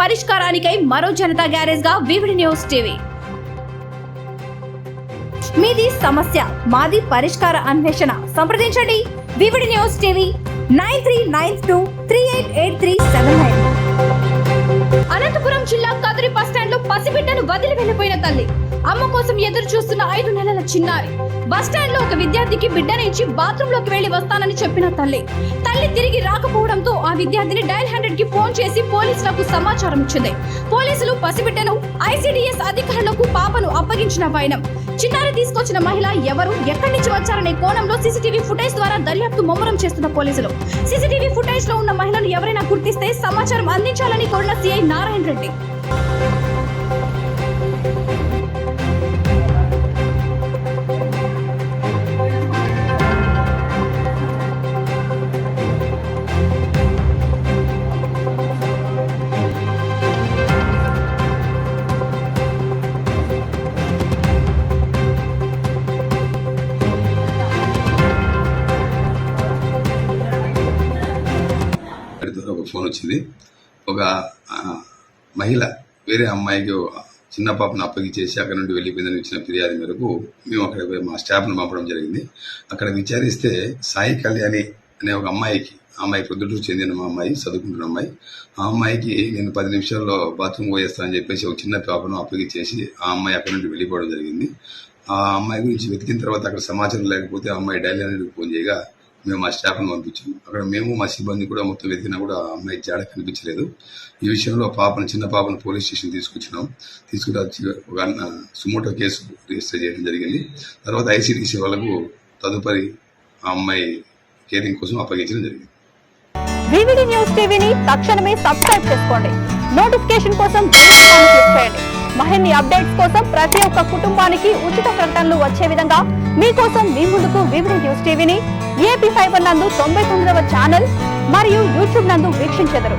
పరిష్కారానికై మరో జనతా గ్యారేజ్ గా VVD news TV. మీది సమస్య మాది పరిష్కార అన్వేషణ. సంప్రదించండి వివిడి న్యూస్ టీవీ 9392388379. అనంతపురం జిల్లా కదిరి బస్టాండ్ లో పసిబిడ్డను వదిలి వెళ్లిపోయిన తల్లి, అమ్మ కోసం ఎదురు చూస్తున్న 5 నెలల చిన్నారి. బస్టాండ్ లో ఒక విద్యార్థికి బిడ్డను ఇచ్చి బాత్రూమ్ లోకి వెళ్లి వస్తానని చెప్పిన తల్లి తిరిగి రాకపోవడంతో ఆ విద్యార్థిని డయల్ 100 కి ఫోన్ చేసి పోలీసులకు సమాచారం ఇచ్చింది. పోలీసులు పసిబిడ్డను ఐసిడిఎస్ అధికారులకు పాపను అప్పగించిన వైనం. చిన్నారి తీసుకొచ్చిన మహిళ ఎవరు, ఎక్కడి నుంచి వచ్చారనే కోణంలో సీసీటీవీ ఫుటేజ్ ద్వారా దర్యాప్తు ముమ్మరం చేస్తున్న పోలీసులు సీసీటీవీ ఫుటేజ్ లో ఉన్న మహిళను ఎవరైనా గుర్తిస్తే సమాచారం అందించాలని కోరిన సిఐ నారాయణ రెడ్డి. ఒక ఫోన్ వచ్చింది. ఒక మహిళ వేరే అమ్మాయికి చిన్న పాపను అప్పగించేసి అక్కడ నుండి వెళ్ళిపోయిందని ఇచ్చిన ఫిర్యాదు మేరకు మేము అక్కడ మా స్టాఫ్ను పంపడం జరిగింది. అక్కడ విచారిస్తే సాయి కళ్యాణి అనే ఒక అమ్మాయి ప్రొద్దుటూరు చెందిన మా అమ్మాయి, చదువుకుంటున్న అమ్మాయి. ఆ అమ్మాయికి నేను 10 నిమిషాల్లో బాత్రూమ్ పోయేస్తానని చెప్పేసి ఒక చిన్న పాపను అప్పగించేసి ఆ అమ్మాయి అక్కడ నుండి వెళ్ళిపోవడం జరిగింది. ఆ అమ్మాయి గురించి వెతికిన తర్వాత అక్కడ సమాచారం లేకపోతే ఆ అమ్మాయి డైలీ అనేది ఫోన్ చేయగా మేము మా స్టాఫ్ను పంపించాం. అక్కడ మేము మా సిబ్బంది కూడా మొత్తం వెతికినా కూడా ఆ అమ్మాయి జాడ కనిపించలేదు. ఈ విషయంలో చిన్న పాపను పోలీస్ స్టేషన్ తీసుకొచ్చి ఒక సుమోటో కేసు రిజిస్టర్ చేయడం జరిగింది. తర్వాత ఐసిడిసి వాళ్ళకు తదుపరి ఆ అమ్మాయి కేరింగ్ కోసం అప్పగించడం జరిగింది. వివిడి న్యూస్ టీవీని తక్షణమే సబ్స్క్రైబ్ చేసుకోండి. నోటిఫికేషన్ కోసం బెల్ ఐకాన్ క్లిక్ చేయండి. మరిన్ని అప్డేట్స్ కోసం ప్రతి ఒక్క కుటుంబానికి ఉచిత ప్రకటనలు వచ్చే విధంగా మీకోసం మీ ముందుకు వివిడి న్యూస్ టీవీని AP5 నందు 99వ ఛానల్ మరియు యూట్యూబ్ నందు వీక్షించెదరు.